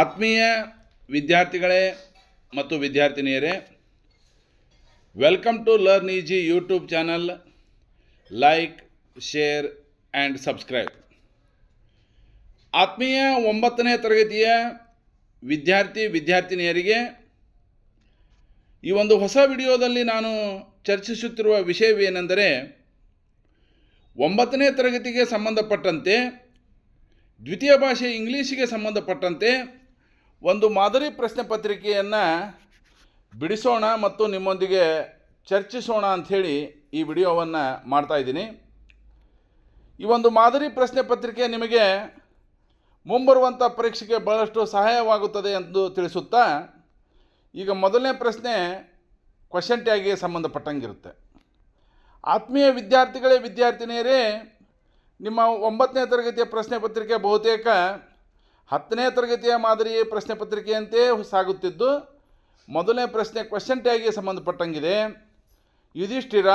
ಆತ್ಮೀಯ ವಿದ್ಯಾರ್ಥಿಗಳೇ ಮತ್ತು ವಿದ್ಯಾರ್ಥಿನಿಯರೇ, welcome to learn easy YouTube channel. Like, share and subscribe. ಆತ್ಮೀಯ 9ನೇ ತರಗತಿಯ ವಿದ್ಯಾರ್ಥಿನಿಯರಿಗೆ ಈ ಒಂದು ಹೊಸ ವಿಡಿಯೋದಲ್ಲಿ ನಾನು ಚರ್ಚಿಸುತ್ತಿರುವ ವಿಷಯವೇನೆಂದರೆ, 9ನೇ ತರಗತಿಗೆ ಸಂಬಂಧಪಟ್ಟಂತೆ ದ್ವಿತೀಯ ಭಾಷೆ ಇಂಗ್ಲೀಷಿಗೆ ಸಂಬಂಧಪಟ್ಟಂತೆ ಒಂದು ಮಾದರಿ ಪ್ರಶ್ನೆ ಪತ್ರಿಕೆಯನ್ನು ಬಿಡಿಸೋಣ ಮತ್ತು ನಿಮ್ಮೊಂದಿಗೆ ಚರ್ಚಿಸೋಣ ಅಂಥೇಳಿ ಈ ವಿಡಿಯೋವನ್ನು ಮಾಡ್ತಾಯಿದ್ದೀನಿ. ಈ ಒಂದು ಮಾದರಿ ಪ್ರಶ್ನೆ ಪತ್ರಿಕೆ ನಿಮಗೆ ಮುಂಬರುವಂಥ ಪರೀಕ್ಷೆಗೆ ಬಹಳಷ್ಟು ಸಹಾಯವಾಗುತ್ತದೆ ಎಂದು ತಿಳಿಸುತ್ತಾ, ಈಗ ಮೊದಲನೇ ಪ್ರಶ್ನೆ ಕ್ವೆಶ್ಚನ್ ಟ್ಯಾಗಿಗೆ ಸಂಬಂಧಪಟ್ಟಂಗಿರುತ್ತೆ. ಆತ್ಮೀಯ ವಿದ್ಯಾರ್ಥಿನಿಯರೇ, ನಿಮ್ಮ 9ನೇ ತರಗತಿಯ ಪ್ರಶ್ನೆ ಪತ್ರಿಕೆ ಬಹುತೇಕ 10ನೇ ತರಗತಿಯ ಮಾದರಿ ಪ್ರಶ್ನೆ ಪತ್ರಿಕೆಯಂತೆ ಸಾಗುತ್ತಿದ್ದು, ಮೊದಲನೇ ಪ್ರಶ್ನೆ ಕ್ವೆಶ್ಚನ್ ಟ್ಯಾಗಿಗೆ ಸಂಬಂಧಪಟ್ಟಂಗಿದೆ. Yudhishthira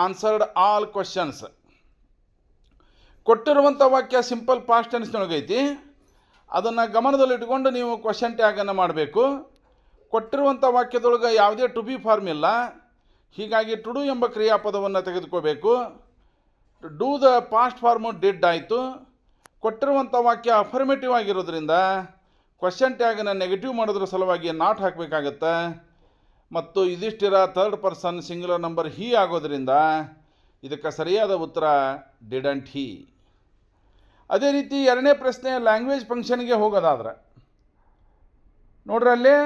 answered all questions. ಕೊಟ್ಟಿರುವಂಥ ವಾಕ್ಯ ಸಿಂಪಲ್ ಪಾಸ್ಟ್ ಟೆನ್ಸ್ನೊಳಗೈತಿ. ಅದನ್ನು ಗಮನದಲ್ಲಿಟ್ಟುಕೊಂಡು ನೀವು ಕ್ವೆಶ್ಚನ್ ಟ್ಯಾಗನ್ನು ಮಾಡಬೇಕು. ಕೊಟ್ಟಿರುವಂಥ ವಾಕ್ಯದೊಳಗೆ ಯಾವುದೇ ಟು ಬಿ ಫಾರ್ಮ್ ಇಲ್ಲ, ಹೀಗಾಗಿ ಟು ಡು ಎಂಬ ಕ್ರಿಯಾಪದವನ್ನು ತೆಗೆದುಕೋಬೇಕು. Do the past form did ಆಯಿತು. ಕೊಟ್ಟಿರುವಂಥ ವಾಕ್ಯ ಅಫರ್ಮೇಟಿವ್ ಆಗಿರೋದ್ರಿಂದ ಕ್ವೆಶ್ಚನ್ ಟ್ಯಾಗನ್ನು ನೆಗೆಟಿವ್ ಮಾಡೋದ್ರ ಸಲುವಾಗಿ ನಾಟ್ ಹಾಕಬೇಕಾಗತ್ತೆ. ಮತ್ತು Yudhishthira third person singular number he ಆಗೋದ್ರಿಂದ ಇದಕ್ಕೆ ಸರಿಯಾದ ಉತ್ತರ ಡಿಡಂಟ್ ಹಿ. ಅದೇ ರೀತಿ ಎರಡನೇ ಪ್ರಶ್ನೆ ಲ್ಯಾಂಗ್ವೇಜ್ ಫಂಕ್ಷನ್ಗೆ ಹೋಗೋದಾದ್ರೆ ನೋಡ್ರಲ್ಲಿ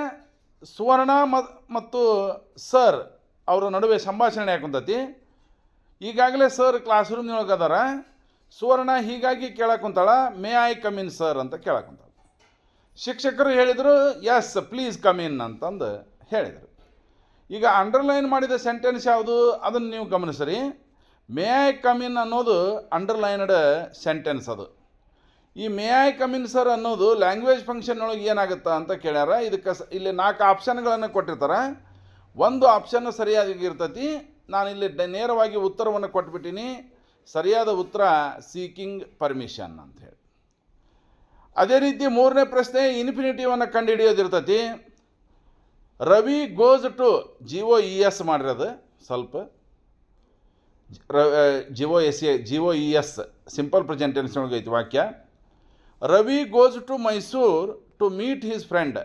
ಸುವರ್ಣ ಮತ್ತು ಸರ್ ಅವರ ನಡುವೆ ಸಂಭಾಷಣೆ ಯಾಕುಂತತಿ. ಈಗಾಗಲೇ ಸರ್ ಕ್ಲಾಸ್ ರೂಮ್ನೊಳಗೆ ಅದಾರ. ಸುವರ್ಣ ಹೀಗಾಗಿ ಕೇಳಕ್ಕಂತಾಳ, may I come in sir ಅಂತ ಕೇಳಕ್ಕಂತಾಳ. ಶಿಕ್ಷಕರು ಹೇಳಿದರು ಎಸ್ ಪ್ಲೀಸ್ ಕಮ್ ಇನ್ ಅಂತಂದು ಹೇಳಿದರು. ಈಗ ಅಂಡರ್ಲೈನ್ ಮಾಡಿದ ಸೆಂಟೆನ್ಸ್ ಯಾವುದು ಅದನ್ನು ನೀವು ಗಮನಿಸ್ರಿ. ಮೇ ಐ ಕಮ್ ಇನ್ ಅನ್ನೋದು ಅಂಡರ್ಲೈನ್ಡ್ ಸೆಂಟೆನ್ಸ್. ಅದು ಈ May I come in sir ಅನ್ನೋದು ಲ್ಯಾಂಗ್ವೇಜ್ ಫಂಕ್ಷನ್ನೊಳಗೆ ಏನಾಗುತ್ತಾ ಅಂತ ಕೇಳ್ಯಾರ. ಇದಕ್ಕೆ ಇಲ್ಲಿ 4 ಆಪ್ಷನ್ಗಳನ್ನು ಕೊಟ್ಟಿರ್ತಾರೆ. ಒಂದು ಆಪ್ಷನ್ ಸರಿಯಾಗಿರ್ತೈತಿ. ನಾನಿಲ್ಲಿ ನೇರವಾಗಿ ಉತ್ತರವನ್ನು ಕೊಟ್ಬಿಟ್ಟಿನಿ. ಸರಿಯಾದ ಉತ್ತರ ಸೀಕಿಂಗ್ ಪರ್ಮಿಷನ್ ಅಂಥೇಳಿ. ಅದೇ ರೀತಿ ಮೂರನೇ ಪ್ರಶ್ನೆ ಇನ್ಫಿನಿಟಿವನ್ನು ಕಂಡುಹಿಡಿಯೋದಿರ್ತೈತಿ. ರವಿ ಗೋಸ್ ಟು GOES ಮಾಡಿರೋದು ಸ್ವಲ್ಪ GOES ಸಿಂಪಲ್ ಪ್ರೆಸೆಂಟ್ ಟೆನ್ಸ್ ಒಳಗೆ ಐತಿ ವಾಕ್ಯ. Ravi goes to Mysore to meet his friend.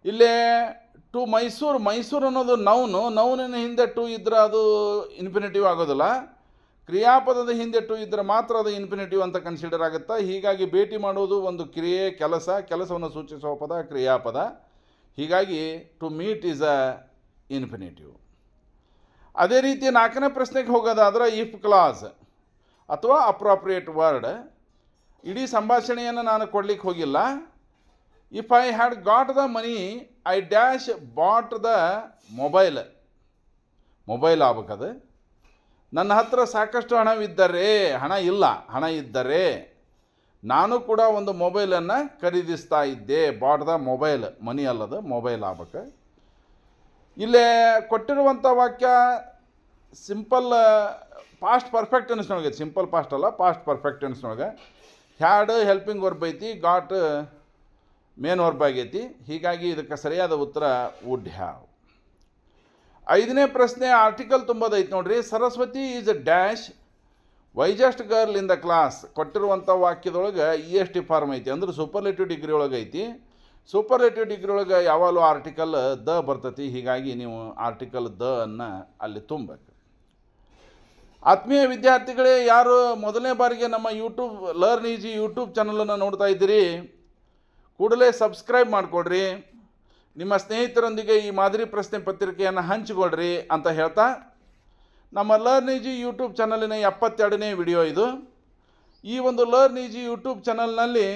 ಇಲ್ಲೇ ಟು ಮೈಸೂರು ಅನ್ನೋದು ನೌನಿನ ಹಿಂದೆ ಟು ಇದ್ರೆ ಅದು ಇನ್ಫಿನಿಟಿವ್ ಆಗೋದಿಲ್ಲ. ಕ್ರಿಯಾಪದದ ಹಿಂದೆ ಟು ಇದ್ದರೆ ಮಾತ್ರ ಅದು ಇನ್ಫಿನಿಟಿವ್ ಅಂತ ಕನ್ಸಿಡರ್ ಆಗುತ್ತೆ. ಹೀಗಾಗಿ ಭೇಟಿ ಮಾಡೋದು ಒಂದು ಕ್ರಿಯೆ, ಕೆಲಸವನ್ನು ಸೂಚಿಸುವ ಪದ ಕ್ರಿಯಾಪದ. ಹೀಗಾಗಿ to meet is a infinitive. ಅದೇ ರೀತಿ 4ನೇ ಪ್ರಶ್ನೆಗೆ ಹೋಗೋದಾದ್ರೆ ಇಫ್ ಕ್ಲಾಸ್ ಅಥವಾ ಅಪ್ರಾಪ್ರಿಯೇಟ್ ವರ್ಡ್. ಇಡೀ ಸಂಭಾಷಣೆಯನ್ನು ನಾನು ಕೊಡ್ಲಿಕ್ಕೆ ಹೋಗಿಲ್ಲ. If I had got the money I dash bought the mobile ಆಗ್ಬೇಕದು. ನನ್ನ ಹತ್ರ ಸಾಕಷ್ಟು ಹಣ ಇದ್ದರೆ ನಾನು ಕೂಡ ಒಂದು ಮೊಬೈಲನ್ನು ಖರೀದಿಸ್ತಾ ಇದ್ದೆ. ಬಾಟ್ ದ ಮೊಬೈಲ್, ಮನಿ ಅಲ್ಲದು, ಮೊಬೈಲ್ ಆಗ್ಬೇಕು. ಇಲ್ಲೇ ಕೊಟ್ಟಿರುವಂಥ ವಾಕ್ಯ ಸಿಂಪಲ್ ಪಾಸ್ಟ್ ಪರ್ಫೆಕ್ಟ್ ಟೆನ್ಸ್ನೊಳಗೆ, ಸಿಂಪಲ್ ಪಾಸ್ಟ್ ಅಲ್ಲ, ಪಾಸ್ಟ್ ಪರ್ಫೆಕ್ಟ್ ಟೆನ್ಸ್ನೊಳಗೆ. ಹ್ಯಾಡ್ ಹೆಲ್ಪಿಂಗ್ ವರ್ಬ್ ಐತಿ, ಗಾಟ್ ಮೇನ್ ವರ್ಬ್ ಆಗೈತಿ. ಹೀಗಾಗಿ ಇದಕ್ಕೆ ಸರಿಯಾದ ಉತ್ತರ ವುಡ್ ಹ್ಯಾವ್. 5ನೇ ಪ್ರಶ್ನೆ ಆರ್ಟಿಕಲ್ ತುಂಬೋದೈತಿ ನೋಡ್ರಿ. Saraswati is a dash wisest girl in the class. ಕೊಟ್ಟಿರುವಂಥ ವಾಕ್ಯದೊಳಗೆ EST ಫಾರ್ಮ್ ಐತಿ, ಅಂದ್ರೆ ಸೂಪರ್ಲೇಟಿವ್ ಡಿಗ್ರಿ ಒಳಗೆ ಐತಿ. ಸೂಪರ್ಲೇಟಿವ್ ಡಿಗ್ರಿ ಒಳಗೆ ಯಾವಾಗಲೂ ಆರ್ಟಿಕಲ್ ದ ಬರ್ತೈತಿ. ಹೀಗಾಗಿ ನೀವು ಆರ್ಟಿಕಲ್ ದ ಅನ್ನು ಅಲ್ಲಿ ತುಂಬಬೇಕು. ಆತ್ಮೀಯ ವಿದ್ಯಾರ್ಥಿಗಳೇ, ಯಾರು ಮೊದಲನೇ ಬಾರಿಗೆ ನಮ್ಮ ಲರ್ನ್ ಈಜಿ ಯೂಟ್ಯೂಬ್ ಚಾನಲನ್ನು ನೋಡ್ತಾ ಇದ್ದೀರಿ, ಕೂಡಲೇ ಸಬ್ಸ್ಕ್ರೈಬ್ ಮಾಡಿಕೊಡ್ರಿ. ನಿಮ್ಮ ಸ್ನೇಹಿತರೊಂದಿಗೆ ಈ ಮಾದರಿ ಪ್ರಶ್ನೆ ಪತ್ರಿಕೆಯನ್ನು ಹಂಚಿಕೊಳ್ರಿ ಅಂತ ಹೇಳ್ತಾ, ನಮ್ಮ ಲರ್ನ್ ಈಜಿ ಯೂಟ್ಯೂಬ್ ಚಾನಲಿನ 72ನೇ ವಿಡಿಯೋ ಇದು. ಈ ಒಂದು ಲರ್ನ್ ಈಜಿ ಯೂಟ್ಯೂಬ್ ಚಾನಲ್ನಲ್ಲಿ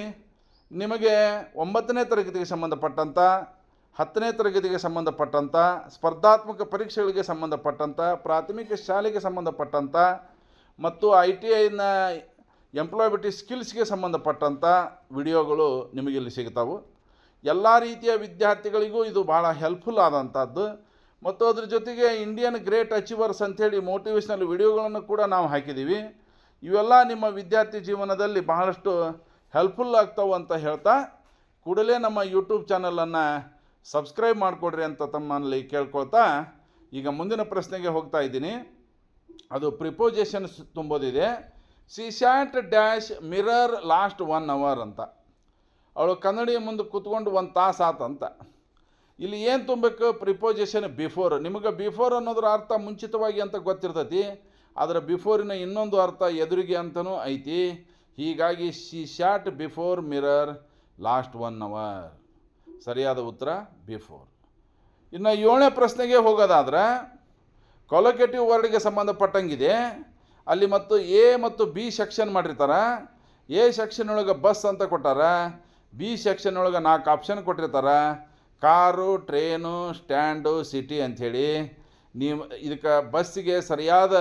ನಿಮಗೆ 9ನೇ ತರಗತಿಗೆ ಸಂಬಂಧಪಟ್ಟಂಥ, 10ನೇ ತರಗತಿಗೆ ಸಂಬಂಧಪಟ್ಟಂಥ, ಸ್ಪರ್ಧಾತ್ಮಕ ಪರೀಕ್ಷೆಗಳಿಗೆ ಸಂಬಂಧಪಟ್ಟಂಥ, ಪ್ರಾಥಮಿಕ ಶಾಲೆಗೆ ಸಂಬಂಧಪಟ್ಟಂಥ ಮತ್ತು ITIನ ಎಂಪ್ಲಾಯಬಿಲಿಟಿ ಸ್ಕಿಲ್ಸ್ಗೆ ಸಂಬಂಧಪಟ್ಟಂಥ ವಿಡಿಯೋಗಳು ನಿಮಗಿಲ್ಲಿ ಸಿಗ್ತಾವೆ. ಎಲ್ಲ ರೀತಿಯ ವಿದ್ಯಾರ್ಥಿಗಳಿಗೂ ಇದು ಭಾಳ ಹೆಲ್ಪ್ಫುಲ್ ಆದಂಥದ್ದು. ಮತ್ತು ಅದ್ರ ಜೊತೆಗೆ ಇಂಡಿಯನ್ ಗ್ರೇಟ್ ಅಚೀವರ್ಸ್ ಅಂಥೇಳಿ ಮೋಟಿವೇಶ್ನಲ್ ವಿಡಿಯೋಗಳನ್ನು ಕೂಡ ನಾವು ಹಾಕಿದ್ದೀವಿ. ಇವೆಲ್ಲ ನಿಮ್ಮ ವಿದ್ಯಾರ್ಥಿ ಜೀವನದಲ್ಲಿ ಬಹಳಷ್ಟು ಹೆಲ್ಪ್ಫುಲ್ ಆಗ್ತಾವೆ ಅಂತ ಹೇಳ್ತಾ ಕೂಡಲೇ ನಮ್ಮ ಯೂಟ್ಯೂಬ್ ಚಾನಲನ್ನು ಸಬ್ಸ್ಕ್ರೈಬ್ ಮಾಡಿಕೊಡ್ರಿ ಅಂತ ತಮ್ಮಲ್ಲಿ ಕೇಳ್ಕೊಳ್ತಾ ಈಗ ಮುಂದಿನ ಪ್ರಶ್ನೆಗೆ ಹೋಗ್ತಾ ಇದ್ದೀನಿ. ಅದು ಪ್ರಿಪೋಸಿಷನ್ಸ್ ತುಂಬೋದಿದೆ. She sat dash mirror last 1 hour ಅಂತ. ಅವಳು ಕನ್ನಡಿ ಮುಂದೆ ಕೂತ್ಕೊಂಡು 1 ತಾಸು ಆತಂತ. ಇಲ್ಲಿ ಏನು ತುಂಬಬೇಕು? Preposition before. ನಿಮಗೆ ಬಿಫೋರ್ ಅನ್ನೋದ್ರ ಅರ್ಥ ಮುಂಚಿತವಾಗಿ ಅಂತ ಗೊತ್ತಿರ್ತೈತಿ, ಅದರ ಬಿಫೋರಿನ ಇನ್ನೊಂದು ಅರ್ಥ ಎದುರಿಗೆ ಅಂತಲೂ ಐತಿ. ಹೀಗಾಗಿ she shot before mirror last 1 hour. ಸರಿಯಾದ ಉತ್ತರ ಬಿಫೋರ್. ಇನ್ನು 7ನೇ ಪ್ರಶ್ನೆಗೆ ಹೋಗೋದಾದ್ರೆ ಕೊಲೊಕೇಟಿವ್ ವರ್ಡ್ಗೆ ಸಂಬಂಧಪಟ್ಟಂಗಿದೆ. ಅಲ್ಲಿ ಮತ್ತು ಎ ಮತ್ತು ಬಿ ಸೆಕ್ಷನ್ ಮಾಡಿರ್ತಾರೆ. ಎ ಸೆಕ್ಷನ್ ಒಳಗೆ ಬಸ್ ಅಂತ ಕೊಟ್ಟಾರ, ಬಿ ಸೆಕ್ಷನ್ ಒಳಗೆ 4 ಆಪ್ಷನ್ ಕೊಟ್ಟಿರ್ತಾರೆ: ಕಾರು, ಟ್ರೇನು, ಸ್ಟ್ಯಾಂಡು, ಸಿಟಿ ಅಂಥೇಳಿ. ನೀವು ಇದಕ್ಕೆ ಬಸ್ಸಿಗೆ ಸರಿಯಾದ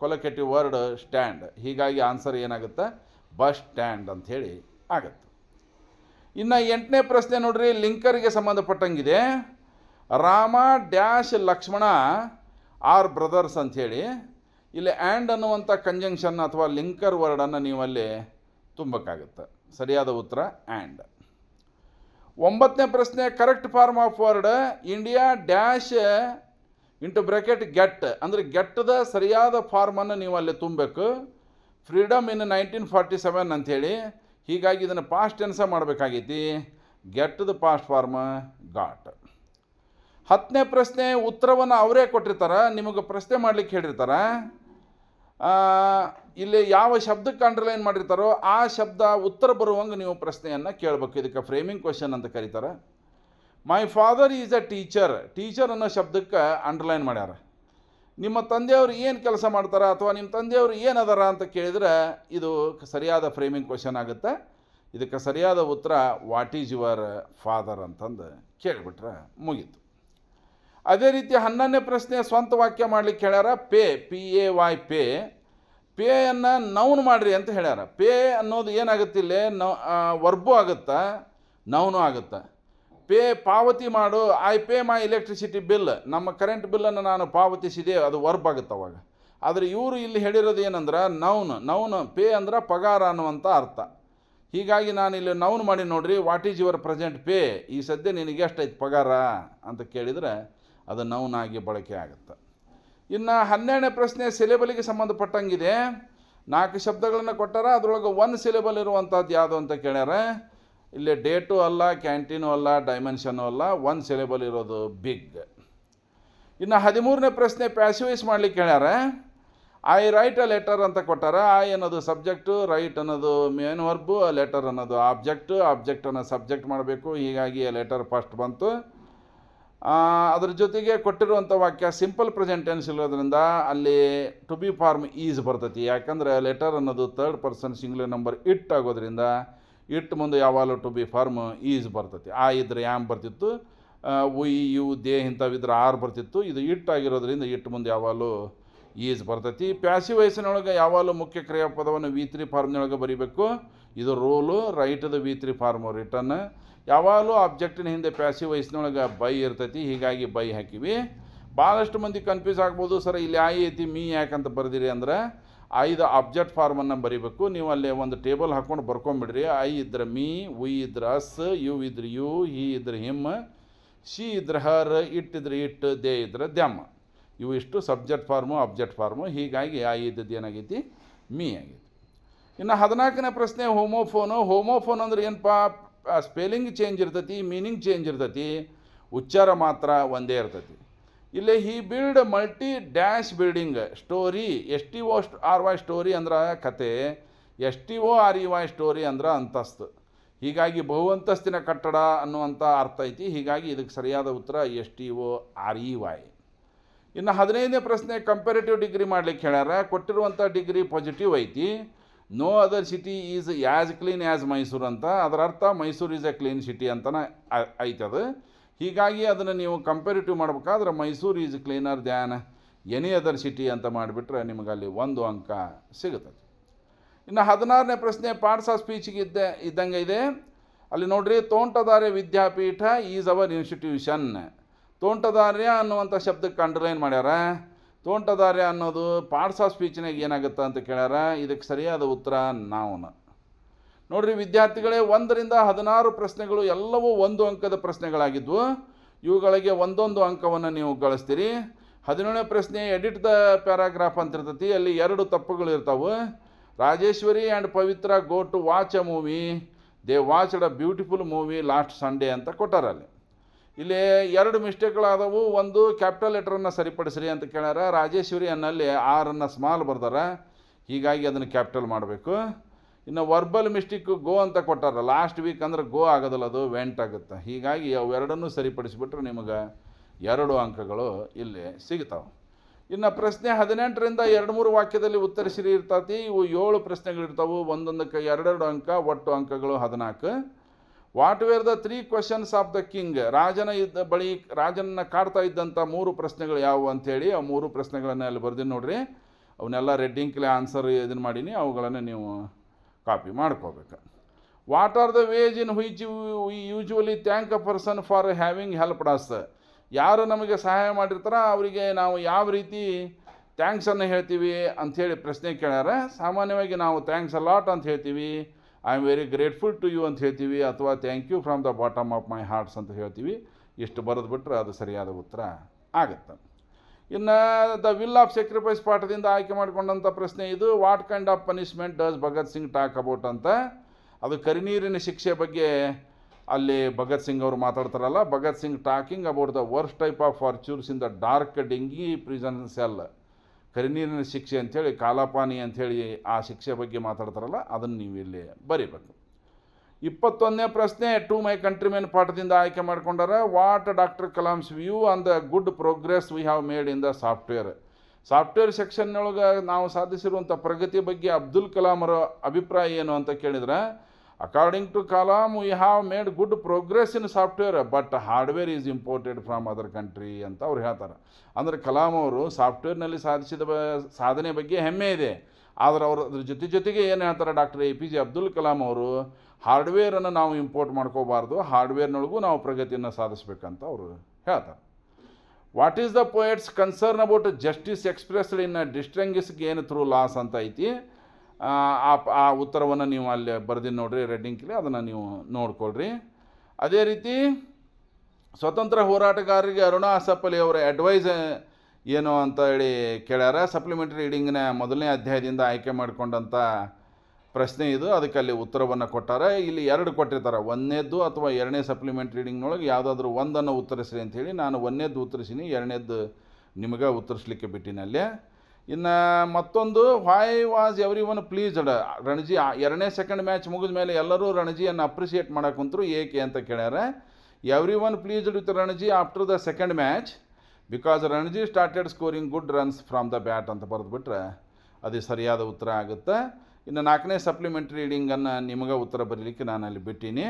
ಕೊಲೊಕೇಟಿವ್ ವರ್ಡ್ ಸ್ಟ್ಯಾಂಡ್. ಹೀಗಾಗಿ ಆನ್ಸರ್ ಏನಾಗುತ್ತೆ? ಬಸ್ ಸ್ಟ್ಯಾಂಡ್ ಅಂಥೇಳಿ ಆಗುತ್ತೆ. ಇನ್ನು 8ನೇ ಪ್ರಶ್ನೆ ನೋಡ್ರಿ, ಲಿಂಕರಿಗೆ ಸಂಬಂಧಪಟ್ಟಂಗಿದೆ. Rama dash Lakshmana are brothers ಅಂಥೇಳಿ. ಇಲ್ಲಿ ಆ್ಯಂಡ್ ಅನ್ನುವಂಥ ಕಂಜಂಕ್ಷನ್ ಅಥವಾ ಲಿಂಕರ್ ವರ್ಡನ್ನು ನೀವು ಅಲ್ಲಿ ತುಂಬಬೇಕಾಗುತ್ತೆ. ಸರಿಯಾದ ಉತ್ತರ ಆ್ಯಂಡ್. 9ನೇ ಪ್ರಶ್ನೆ, correct form of word India dash into bracket get. ಅಂದರೆ ಗೆಟ್ಟದ ಸರಿಯಾದ ಫಾರ್ಮನ್ನು ನೀವು ಅಲ್ಲಿ ತುಂಬಬೇಕು. ಫ್ರೀಡಮ್ ಇನ್ 1947 ಅಂಥೇಳಿ. ಹೀಗಾಗಿ ಇದನ್ನು ಪಾಸ್ಟ್ ಟೆನ್ಸ ಮಾಡಬೇಕಾಗೈತಿ. ಗೆಟ್ದ ಪಾಸ್ಟ್ ಫಾರ್ಮ್ ಗಾಟ್. 10ನೇ ಪ್ರಶ್ನೆ, ಉತ್ತರವನ್ನು ಅವರೇ ಕೊಟ್ಟಿರ್ತಾರೆ, ನಿಮಗೆ ಪ್ರಶ್ನೆ ಮಾಡಲಿಕ್ಕೆ ಹೇಳಿರ್ತಾರೆ. ಇಲ್ಲಿ ಯಾವ ಶಬ್ದಕ್ಕೆ ಅಂಡರ್ಲೈನ್ ಮಾಡಿರ್ತಾರೋ ಆ ಶಬ್ದ ಉತ್ತರ ಬರುವಂಗೆ ನೀವು ಪ್ರಶ್ನೆಯನ್ನು ಕೇಳಬೇಕು. ಇದಕ್ಕೆ ಫ್ರೇಮಿಂಗ್ ಕ್ವೆಶನ್ ಅಂತ ಕರೀತಾರೆ. My father is a teacher. Teacher ಅನ್ನೋ ಶಬ್ದಕ್ಕೆ ಅಂಡರ್ಲೈನ್ ಮಾಡ್ಯಾರ. ನಿಮ್ಮ ತಂದೆಯವರು ಏನು ಕೆಲಸ ಮಾಡ್ತಾರೆ ಅಥವಾ ನಿಮ್ಮ ತಂದೆಯವರು ಏನು ಅದಾರ ಅಂತ ಕೇಳಿದರೆ ಇದು ಸರಿಯಾದ ಫ್ರೇಮಿಂಗ್ ಕ್ವೆಶನ್ ಆಗುತ್ತೆ. ಇದಕ್ಕೆ ಸರಿಯಾದ ಉತ್ತರ ವಾಟ್ ಈಸ್ ಯುವರ್ ಫಾದರ್ ಅಂತಂದು ಕೇಳಿಬಿಟ್ರೆ ಮುಗೀತು. ಅದೇ ರೀತಿ 11ನೇ ಪ್ರಶ್ನೆ, ಸ್ವಂತ ವಾಕ್ಯ ಮಾಡಲಿಕ್ಕೆ ಹೇಳ್ಯಾರ. Pay, PAY pay. ಪೇಯನ್ನು ನೌನ್ ಮಾಡಿರಿ ಅಂತ ಹೇಳ್ಯಾರ. ಪೇ ಅನ್ನೋದು ಏನಾಗುತ್ತೆ? ಇಲ್ಲಿ ವರ್ಬು ಆಗುತ್ತಾ, ನೌನು ಆಗುತ್ತಾ. ಪೇ ಪಾವತಿ ಮಾಡು. I pay my electricity bill. ನಮ್ಮ ಕರೆಂಟ್ ಬಿಲ್ಲನ್ನು ನಾನು ಪಾವತಿಸಿದೆ, ಅದು ವರ್ಬ್ ಆಗುತ್ತೆ ಅವಾಗ. ಆದರೆ ಇವರು ಇಲ್ಲಿ ಹೇಳಿರೋದು ಏನಂದ್ರೆ ನೌನ್. ಪೇ ಅಂದ್ರೆ ಪಗಾರ ಅನ್ನುವಂಥ ಅರ್ಥ. ಹೀಗಾಗಿ ನಾನು ಇಲ್ಲಿ ನೌನ್ ಮಾಡಿ ನೋಡ್ರಿ, what is your present pay. ಈ ಸದ್ಯ ನಿನಗೆ ಎಷ್ಟೈತೆ ಪಗಾರ ಅಂತ ಕೇಳಿದರೆ ಅದು ನೌನ್ ಆಗಿ ಬಳಕೆ ಆಗುತ್ತೆ. ಇನ್ನು 12ನೇ ಪ್ರಶ್ನೆ, ಸಿಲೆಬಲಿಗೆ ಸಂಬಂಧಪಟ್ಟಂಗಿದೆ. 4 ಶಬ್ದಗಳನ್ನು ಕೊಟ್ಟಾರ, ಅದರೊಳಗೆ 1 ಸಿಲೆಬಲ್ ಇರುವಂಥದ್ದು ಯಾವುದು ಅಂತ ಕೇಳ್ಯಾರ. ಇಲ್ಲಿ ಡೇಟು ಅಲ್ಲ, ಕ್ಯಾಂಟೀನು ಅಲ್ಲ, ಡೈಮೆನ್ಷನು ಅಲ್ಲ, 1 ಸಿಲೆಬಲ್ ಇರೋದು ಬಿಗ್. ಇನ್ನು 13ನೇ ಪ್ರಶ್ನೆ, ಪ್ಯಾಸಿವೈಸ್ ಮಾಡಲಿಕ್ಕೆ ಹೇಳ್ಯಾರ. ಐ ರೈಟ್ ಅ ಲೆಟರ್ ಅಂತ ಕೊಟ್ಟಾರ. ಐ ಅನ್ನೋದು ಸಬ್ಜೆಕ್ಟು, ರೈಟ್ ಅನ್ನೋದು ಮೇನ್ ವರ್ಬು, ಲೆಟರ್ ಅನ್ನೋದು ಆಬ್ಜೆಕ್ಟ್ ಅನ್ನೋ ಸಬ್ಜೆಕ್ಟ್ ಮಾಡಬೇಕು. ಹೀಗಾಗಿ ಲೆಟರ್ ಫಸ್ಟ್ ಬಂತು. ಅದ್ರ ಜೊತೆಗೆ ಕೊಟ್ಟಿರುವಂಥ ವಾಕ್ಯ ಸಿಂಪಲ್ ಪ್ರೆಸೆಂಟ್ ಟೆನ್ಸ್ ಇರೋದ್ರಿಂದ ಅಲ್ಲಿ ಟು ಬಿ ಫಾರ್ಮ್ ಈಸ್ ಬರ್ತೈತಿ. ಯಾಕಂದರೆ ಲೆಟರ್ ಅನ್ನೋದು 3rd person singular number it ಆಗೋದ್ರಿಂದ ಇಟ್ ಮುಂದೆ ಯಾವಾಗಲೂ ಟು ಬಿ ಫಾರ್ಮ್ ಈಸ್ ಬರ್ತೈತಿ. ಆ ಇದ್ರೆ ಆ್ಯಮ್ ಬರ್ತಿತ್ತು, ಉಯ್ ಯು ದೇ ಇಂಥವಿದ್ರೆ ಆರ್ ಬರ್ತಿತ್ತು. ಇದು ಇಟ್ ಆಗಿರೋದ್ರಿಂದ ಇಟ್ ಮುಂದೆ ಯಾವಾಗಲೂ ಈಸ್ ಬರ್ತೈತಿ. ಪ್ಯಾಸಿವ್ ವಯಸ್ಸಿನೊಳಗೆ ಯಾವಾಗಲೂ ಮುಖ್ಯ ಕ್ರಿಯಾಪದವನ್ನು V3 ಫಾರ್ಮ್ನೊಳಗೆ ಬರೀಬೇಕು. ಇದು ರೂಲು. ರೈಟದ V3 farm return. ಯಾವಾಗಲೂ ಆಬ್ಜೆಕ್ಟಿನ ಹಿಂದೆ ಪ್ಯಾಸಿವ್ ವಯಸ್ಸಿನೊಳಗೆ ಬೈ ಇರ್ತೈತಿ. ಹೀಗಾಗಿ ಬೈ ಹಾಕಿವಿ. ಭಾಳಷ್ಟು ಮಂದಿ ಕನ್ಫ್ಯೂಸ್ ಆಗ್ಬೋದು, ಸರ್ ಇಲ್ಲಿ ಐ ಐತಿ ಮೀ ಯಾಕಂತ ಬರೆದಿರಿ ಅಂದ್ರೆ ಐದು ಆಬ್ಜೆಕ್ಟ್ ಫಾರ್ಮನ್ನು ಬರೀಬೇಕು. ನೀವು ಅಲ್ಲಿ ಒಂದು ಟೇಬಲ್ ಹಾಕ್ಕೊಂಡು ಬರ್ಕೊಂಬಿಡ್ರಿ. ಐ ಇದ್ರೆ ಮೀ, ವಿ ಇದ್ರೆ ಅಸ್, ಯು ಇದ್ರೆ ಯು, ಹಿ ಇದ್ರೆ ಹಿಮ್, ಶಿ ಇದ್ರೆ ಹರ್, ಇಟ್ ಇದ್ರೆ ಇಟ್, ದೇ ಇದ್ರೆ ದ್ಯಾಮ್. ಇವು ಇಷ್ಟು ಸಬ್ಜೆಕ್ಟ್ ಫಾರ್ಮು, ಆಬ್ಜೆಕ್ಟ್ ಫಾರ್ಮು. ಹೀಗಾಗಿ ಐ ಇದ್ದದ್ದು ಏನಾಗೈತಿ? ಮೀ ಆಗೈತಿ. ಇನ್ನು 14ನೇ ಪ್ರಶ್ನೆ, ಹೋಮೋಫೋನ್ ಅಂದ್ರೆ ಏನಪ್ಪ? ಸ್ಪೆಲ್ಲಿಂಗ್ ಚೇಂಜ್ ಇರ್ತೈತಿ, ಮೀನಿಂಗ್ ಚೇಂಜ್ ಇರ್ತೈತಿ, ಉಚ್ಚಾರ ಮಾತ್ರ ಒಂದೇ ಇರ್ತೈತಿ. ಇಲ್ಲಿ he build multi dash building story. STORY story ಅಂದ್ರೆ ಕತೆ, STOREY ಸ್ಟೋರಿ ಅಂದ್ರೆ ಅಂತಸ್ತು. ಹೀಗಾಗಿ ಬಹುಅಂತಸ್ತಿನ ಕಟ್ಟಡ ಅನ್ನುವಂಥ ಅರ್ಥ ಐತಿ. ಹೀಗಾಗಿ ಇದಕ್ಕೆ ಸರಿಯಾದ ಉತ್ತರ STOREY. ಇನ್ನು 15ನೇ ಪ್ರಶ್ನೆ, ಕಂಪ್ಯಾರಿಟಿವ್ ಡಿಗ್ರಿ ಮಾಡ್ಲಿಕ್ಕೆ ಹೇಳ್ಯಾರ. ಕೊಟ್ಟಿರುವಂಥ ಡಿಗ್ರಿ ಪಾಸಿಟಿವ್ ಐತಿ. No other city is as clean as Mysuru ಅಂತ. ಅದರ ಅರ್ಥ Mysuru is a clean city ಅಂತಲೇ ಐತದು. ಹೀಗಾಗಿ ಅದನ್ನು ನೀವು ಕಂಪ್ಯಾರಿಟಿವ್ ಮಾಡ್ಬೇಕಾದ್ರೆ Mysuru is cleaner than any other city ಅಂತ ಮಾಡಿಬಿಟ್ರೆ ನಿಮಗೆ ಅಲ್ಲಿ 1 ಅಂಕ ಸಿಗುತ್ತದೆ. ಇನ್ನು 16ನೇ ಪ್ರಶ್ನೆ, ಪಾರ್ಟ್ಸ್ ಆಫ್ ಸ್ಪೀಚಿಗೆ ಇದ್ದಂಗೆ ಇದೆ. ಅಲ್ಲಿ ನೋಡ್ರಿ, ತೋಂಟದಾರ್ಯ ವಿದ್ಯಾಪೀಠ ಈಸ್ ಅವರ್ ಇನ್ಸ್ಟಿಟ್ಯೂಷನ್. ತೋಂಟದಾರ್ಯ ಅನ್ನುವಂಥ ಶಬ್ದಕ್ಕೆ ಅಂಡರ್ಲೈನ್ ಮಾಡ್ಯಾರ. ತೋಂಟದಾರ್ಯ ಅನ್ನೋದು ಪಾರ್ಟ್ಸ್ ಆಫ್ ಸ್ಪೀಚ್ನಾಗ ಏನಾಗುತ್ತೆ ಅಂತ ಕೇಳ್ಯಾರ. ಇದಕ್ಕೆ ಸರಿಯಾದ ಉತ್ತರ ನೌನ್. ನೋಡಿರಿ ವಿದ್ಯಾರ್ಥಿಗಳೇ, 1ರಿಂದ 16 ಪ್ರಶ್ನೆಗಳು ಎಲ್ಲವೂ 1 ಅಂಕದ ಪ್ರಶ್ನೆಗಳಾಗಿದ್ವು. ಇವುಗಳಿಗೆ ಒಂದೊಂದು ಅಂಕವನ್ನು ನೀವು ಗಳಿಸ್ತೀರಿ. 17ನೇ ಪ್ರಶ್ನೆ ಎಡಿಟ್ ದ ಪ್ಯಾರಾಗ್ರಾಫ್ ಅಂತ ಇರ್ತೈತಿ. ಅಲ್ಲಿ 2 ತಪ್ಪುಗಳು ಇರ್ತಾವೆ. Rajeshwari and Pavitra go to watch a movie, they watched a beautiful movie last Sunday ಅಂತ ಕೊಟ್ಟಾರಲ್ಲಿ. ಇಲ್ಲಿ 2 ಮಿಸ್ಟೇಕ್ಗಳಾದವು. ಒಂದು ಕ್ಯಾಪಿಟಲ್ ಲೆಟ್ರನ್ನು ಸರಿಪಡಿಸ್ರಿ ಅಂತ ಕೇಳ್ಯಾರ. ರಾಜೇಶ್ವರಿ ಅನ್ನಲ್ಲಿ ಆರನ್ನು ಸ್ಮಾಲ್ ಬರ್ದಾರ, ಹೀಗಾಗಿ ಅದನ್ನು ಕ್ಯಾಪಿಟಲ್ ಮಾಡಬೇಕು. ಇನ್ನು ವರ್ಬಲ್ ಮಿಸ್ಟೇಕ್ ಗೋ ಅಂತ ಕೊಟ್ಟಾರ. ಲಾಸ್ಟ್ ವೀಕ್ ಅಂದ್ರೆ ಗೋ ಆಗೋದಿಲ್ಲ, ಅದು ವೆಂಟ್ ಆಗುತ್ತೆ. ಹೀಗಾಗಿ ಅವೆರಡನ್ನೂ ಸರಿಪಡಿಸಿಬಿಟ್ರೆ ನಿಮಗೆ 2 ಅಂಕಗಳು ಇಲ್ಲಿ ಸಿಗ್ತಾವೆ. ಇನ್ನು ಪ್ರಶ್ನೆ 18ರಿಂದ 2-3 ವಾಕ್ಯದಲ್ಲಿ ಉತ್ತರಿಸಿರಿ ಇರ್ತೈತಿ. ಇವು 7 ಪ್ರಶ್ನೆಗಳಿರ್ತಾವೆ. ಒಂದೊಂದಕ್ಕೆ 2 ಅಂಕ, ಒಟ್ಟು ಅಂಕಗಳು 14. What were the 3 questions of the king, ರಾಜನನ್ನು ಕಾಡ್ತಾ ಇದ್ದಂಥ 3 ಪ್ರಶ್ನೆಗಳು ಯಾವುವು ಅಂಥೇಳಿ ಆ 3 ಪ್ರಶ್ನೆಗಳನ್ನು ಅಲ್ಲಿ ಬರ್ದೀನಿ ನೋಡ್ರಿ. ಅವನ್ನೆಲ್ಲ ರೆಡ್ಡಿಂಗ್ಲೆ ಆನ್ಸರ್ ಇದನ್ನು ಮಾಡೀನಿ, ಅವುಗಳನ್ನು ನೀವು ಕಾಪಿ ಮಾಡ್ಕೋಬೇಕು. What are the ways in which we usually thank a person for having helped us, ಯಾರು ನಮಗೆ ಸಹಾಯ ಮಾಡಿರ್ತಾರೋ ಅವರಿಗೆ ನಾವು ಯಾವ ರೀತಿ ಥ್ಯಾಂಕ್ಸನ್ನು ಹೇಳ್ತೀವಿ ಅಂಥೇಳಿ ಪ್ರಶ್ನೆ ಕೇಳ್ಯಾರ. ಸಾಮಾನ್ಯವಾಗಿ ನಾವು ಥ್ಯಾಂಕ್ಸ್ ಅ ಲಾಟ್ ಅಂತ ಹೇಳ್ತೀವಿ, I am very grateful to you ಅಂತ ಹೇಳ್ತೀವಿ, ಅಥವಾ thank you from the bottom of my hearts ಅಂತ ಹೇಳ್ತೀವಿ. ಇಷ್ಟು ಬರೆದು ಬಿಟ್ಟರೆ ಅದು ಸರಿಯಾದ ಉತ್ತರ ಆಗುತ್ತೆ. ಇನ್ನು ದ ವಿಲ್ ಆಫ್ ಸ್ಯಾಕ್ರಿಫೈಸ್ ಪಾಠದಿಂದ ಆಯ್ಕೆ ಮಾಡಿಕೊಂಡಂಥ ಪ್ರಶ್ನೆ ಇದು. What kind of punishment does Bhagat Singh talk about ಅಂತ. ಅದು ಕರಿನೀರಿನ ಶಿಕ್ಷೆ ಬಗ್ಗೆ ಅಲ್ಲಿ ಭಗತ್ ಸಿಂಗ್ ಅವರು ಮಾತಾಡ್ತಾರಲ್ಲ. Bhagat Singh talking about the worst type of tortures in the dark dingy prison cell, ಕರಿನೀರಿನ ಶಿಕ್ಷೆ ಅಂಥೇಳಿ, ಕಾಲಾಪಾನಿ ಅಂಥೇಳಿ ಆ ಶಿಕ್ಷೆ ಬಗ್ಗೆ ಮಾತಾಡ್ತಾರಲ್ಲ, ಅದನ್ನು ನೀವು ಇಲ್ಲಿ ಬರೀಬೇಕು. 21ನೇ ಪ್ರಶ್ನೆ ಟು ಮೈ ಕಂಟ್ರಿಮೆನ್ ಪಾಠದಿಂದ ಆಯ್ಕೆ ಮಾಡ್ಕೊಂಡಾರ. What doctor Kalam's view on the good progress we have made in the software ಸೆಕ್ಷನ್ನೊಳಗೆ ನಾವು ಸಾಧಿಸಿರುವಂಥ ಪ್ರಗತಿ ಬಗ್ಗೆ ಅಬ್ದುಲ್ ಕಲಾಂ ಅವರ ಅಭಿಪ್ರಾಯ ಏನು ಅಂತ ಕೇಳಿದ್ರೆ, according to Kalam we have made good progress in software but hardware is imported from other country ಅಂತ ಅವ್ರು ಹೇಳ್ತಾರೆ. ಅಂದರೆ ಕಲಾಂ ಅವರು ಸಾಫ್ಟ್ವೇರ್ನಲ್ಲಿ ಸಾಧಿಸಿದ ಸಾಧನೆ ಬಗ್ಗೆ ಹೆಮ್ಮೆ ಇದೆ, ಆದರೆ ಅವರು ಅದ್ರ ಜೊತೆಗೆ ಏನು ಹೇಳ್ತಾರೆ ಡಾಕ್ಟರ್ APJ ಅಬ್ದುಲ್ ಕಲಾಂ ಅವರು, ಹಾರ್ಡ್ವೇರನ್ನು ನಾವು ಇಂಪೋರ್ಟ್ ಮಾಡ್ಕೋಬಾರ್ದು, ಹಾರ್ಡ್ವೇರ್ನೊಳಗೂ ನಾವು ಪ್ರಗತಿಯನ್ನು ಸಾಧಿಸ್ಬೇಕಂತ ಅವರು ಹೇಳ್ತಾರೆ. What is the poet's concern about justice expressed in the strings gain through loss ಅಂತ ಐತಿ. ಆ ಉತ್ತರವನ್ನು ನೀವು ಅಲ್ಲಿ ಬರ್ದಿನಿ ನೋಡ್ರಿ ರೆಡ್ಡಿಂಗ್ಲಿ, ಅದನ್ನು ನೀವು ನೋಡ್ಕೊಳ್ರಿ. ಅದೇ ರೀತಿ ಸ್ವತಂತ್ರ ಹೋರಾಟಗಾರರಿಗೆ ಅರುಣಾ ಅಸಫಲಿ ಅವರ ಅಡ್ವೈಸ್ ಏನು ಅಂತ ಹೇಳಿ ಕೇಳ್ಯಾರ. ಸಪ್ಲಿಮೆಂಟ್ರಿ ರೀಡಿಂಗ್ನ 1ನೇ ಅಧ್ಯಾಯದಿಂದ ಆಯ್ಕೆ ಮಾಡಿಕೊಂಡಂಥ ಪ್ರಶ್ನೆ ಇದು. ಅದಕ್ಕೆ ಅಲ್ಲಿ ಉತ್ತರವನ್ನು ಕೊಟ್ಟಾರ. ಇಲ್ಲಿ 2 ಕೊಟ್ಟಿರ್ತಾರೆ, 1ನೇದ್ದು ಅಥವಾ 2ನೇ ಸಪ್ಲಿಮೆಂಟ್ರಿ ರೀಡಿಂಗ್ನೊಳಗೆ ಯಾವುದಾದ್ರೂ ಒಂದನ್ನು ಉತ್ತರಿಸ್ರಿ ಅಂಥೇಳಿ. ನಾನು 1ನೇದ್ದು ಉತ್ತರಿಸೀನಿ, 2ನೇದ್ದು ನಿಮಗೆ ಉತ್ತರಿಸ್ಲಿಕ್ಕೆ ಬಿಟ್ಟಿನಿ ಅಲ್ಲಿ. ಇನ್ನು ಮತ್ತೊಂದು, why was every one pleased, Ranji 2ನೇ ಸೆಕೆಂಡ್ ಮ್ಯಾಚ್ ಮುಗಿದ ಮೇಲೆ ಎಲ್ಲರೂ ರಣಜಿಯನ್ನು ಅಪ್ರಿಷಿಯೇಟ್ ಮಾಡೋಕೆ ಕುಂತರು, ಏಕೆ ಅಂತ ಕೇಳ್ಯಾರ. Every one pleased with Ranji after the second match because Ranji started scoring good runs from the bat ಅಂತ ಬರೆದುಬಿಟ್ರೆ ಅದು ಸರಿಯಾದ ಉತ್ತರ ಆಗುತ್ತೆ. ಇನ್ನು 4ನೇ ಸಪ್ಲಿಮೆಂಟ್ರಿ ರೀಡಿಂಗನ್ನು ನಿಮಗೆ ಉತ್ತರ ಬರೀಲಿಕ್ಕೆ ನಾನು ಅಲ್ಲಿ ಬಿಟ್ಟೀನಿ.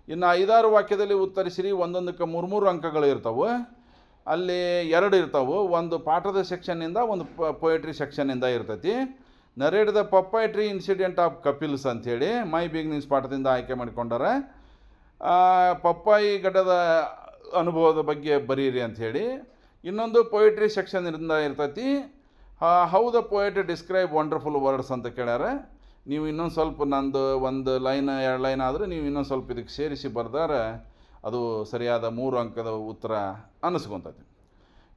ಇನ್ನು 5-6 ವಾಕ್ಯದಲ್ಲಿ ಉತ್ತರಿಸಿರಿ. ಒಂದೊಂದಕ್ಕೆ 3 ಅಂಕಗಳು ಇರ್ತವೆ. ಅಲ್ಲಿ 2 ಇರ್ತಾವೆ, ಒಂದು ಪಾಠದ ಸೆಕ್ಷನ್ನಿಂದ, ಒಂದು ಪೊಯೆಟ್ರಿ ಸೆಕ್ಷನ್ನಿಂದ ಇರ್ತೈತಿ. Narrate the poetry incident of Kapil's ಅಂಥೇಳಿ ಮೈ ಬಿಗಿನಿಂಗ್ಸ್ ಪಾಠದಿಂದ ಆಯ್ಕೆ ಮಾಡಿಕೊಂಡಾರ. ಪಪ್ಪಾಯಿ ಗಡ್ಡದ ಅನುಭವದ ಬಗ್ಗೆ ಬರೀರಿ ಅಂಥೇಳಿ. ಇನ್ನೊಂದು ಪೊಯೆಟ್ರಿ ಸೆಕ್ಷನ್ನಿಂದ ಇರ್ತೈತಿ. How the poet describe wonderful words ಅಂತ ಕೇಳ್ಯಾರ. ನೀವು ಇನ್ನೊಂದು ಸ್ವಲ್ಪ, ನಂದು 1 ಲೈನ್ 2 ಲೈನ್ ಆದರೆ ನೀವು ಇನ್ನೊಂದು ಸ್ವಲ್ಪ ಇದಕ್ಕೆ ಸೇರಿಸಿ ಬರ್ದಾರೆ ಅದು ಸರಿಯಾದ 3 ಅಂಕದ ಉತ್ತರ ಅನ್ನಿಸ್ಕೊತೈತಿ.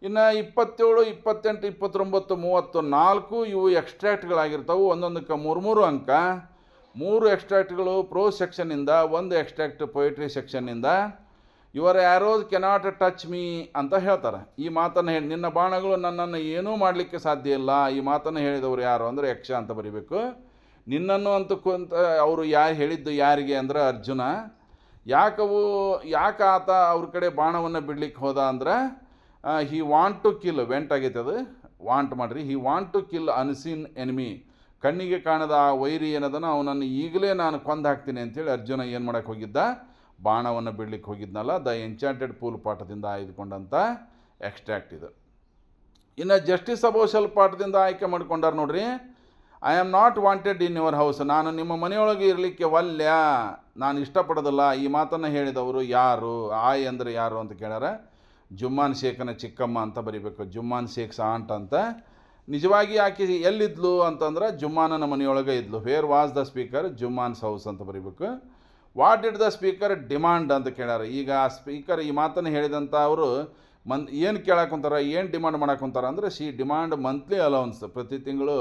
ಇನ್ನು 27, 28, 29, 30 4 ಇವು ಎಕ್ಸ್ಟ್ರಾಕ್ಟ್ಗಳಾಗಿರ್ತಾವೆ. ಒಂದೊಂದಕ್ಕೆ 3 ಅಂಕ. 3 ಎಕ್ಸ್ಟ್ರಾಕ್ಟ್ಗಳು ಪ್ರೋಸ್ ಸೆಕ್ಷನ್ನಿಂದ, 1 ಎಕ್ಸ್ಟ್ರಾಕ್ಟ್ ಪೊಯೆಟ್ರಿ ಸೆಕ್ಷನ್ನಿಂದ. Your arrows cannot touch me ಅಂತ ಹೇಳ್ತಾರೆ. ಈ ಮಾತನ್ನು ಹೇಳಿ, ನಿನ್ನ ಬಾಣಗಳು ನನ್ನನ್ನು ಏನೂ ಮಾಡಲಿಕ್ಕೆ ಸಾಧ್ಯ ಇಲ್ಲ. ಈ ಮಾತನ್ನು ಹೇಳಿದವರು ಯಾರು ಅಂದರೆ ಯಕ್ಷ ಅಂತ ಬರೀಬೇಕು. ನಿನ್ನನ್ನು ಅಂತ ಅವರು ಹೇಳಿದ್ದು ಯಾರಿಗೆ ಅಂದರೆ ಅರ್ಜುನ. ಯಾಕೆ ಆತ ಅವ್ರ ಕಡೆ ಬಾಣವನ್ನು ಬಿಡ್ಲಿಕ್ಕೆ ಹೋದ ಅಂದ್ರೆ, he want to kill, went ಆಗೈತೆ ಅದು, ವಾಂಟ್ ಮಾಡಿರಿ, he want to kill unseen enemy, ಕಣ್ಣಿಗೆ ಕಾಣದ ಆ ವೈರಿ ಏನದನ ಅವನನ್ನು ಈಗಲೇ ನಾನು ಕೊಂದು ಹಾಕ್ತೀನಿ ಅಂತೇಳಿ ಅರ್ಜುನ ಏನು ಮಾಡೋಕ್ಕೆ ಹೋಗಿದ್ದ, ಬಾಣವನ್ನು ಬಿಡ್ಲಿಕ್ಕೆ ಹೋಗಿದ್ನಲ್ಲ. ದ ಎನ್ಚಾಂಟೆಡ್ ಪೂಲ್ ಪಾಠದಿಂದ ಆಯ್ದುಕೊಂಡಂಥ ಎಕ್ಸ್ಟ್ರಾಕ್ಟ್ ಇದು. ಇನ್ನು ಜಸ್ಟಿಸ್ ಅಬೋಷಲ್ ಪಾಠದಿಂದ ಆಯ್ಕೆ ಮಾಡಿಕೊಂಡಾರ ನೋಡ್ರಿ. I am not wanted in your house, ನಾನು ನಿಮ್ಮ ಮನೆಯೊಳಗೆ ಇರಲಿಕ್ಕೆ ವಲ್ಯ, ನಾನು ಇಷ್ಟಪಡೋದಿಲ್ಲ. ಈ ಮಾತನ್ನು ಹೇಳಿದವರು ಯಾರು, ಆಯ್ ಅಂದರೆ ಯಾರು ಅಂತ ಕೇಳ್ಯಾರ. ಜುಮ್ಮಾನ್ ಶೇಖನ ಚಿಕ್ಕಮ್ಮ ಅಂತ ಬರೀಬೇಕು, ಜುಮ್ಮಾನ್ ಶೇಖ್ಸ್ ಆಂಟ್ ಅಂತ. ನಿಜವಾಗಿ ಆಕೆ ಎಲ್ಲಿದ್ಲು ಅಂತಂದ್ರೆ ಜುಮ್ಮಾನನ ಮನೆಯೊಳಗೆ ಇದ್ಲು. Where was the speaker? Jumman's house ಅಂತ ಬರೀಬೇಕು. What did the speaker demand ಅಂತ ಕೇಳ್ಯಾರ. ಈಗ ಆ ಸ್ಪೀಕರ್ ಈ ಮಾತನ್ನು ಹೇಳಿದಂಥ ಅವರು ಏನು ಕೇಳಾಕೊಂತಾರ, ಏನು ಡಿಮಾಂಡ್ ಮಾಡಾಕೊಂತಾರ ಅಂದರೆ ಶಿ ಡಿಮಾಂಡ್ ಮಂತ್ಲಿ ಅಲೌನ್ಸ್. ಪ್ರತಿ ತಿಂಗಳು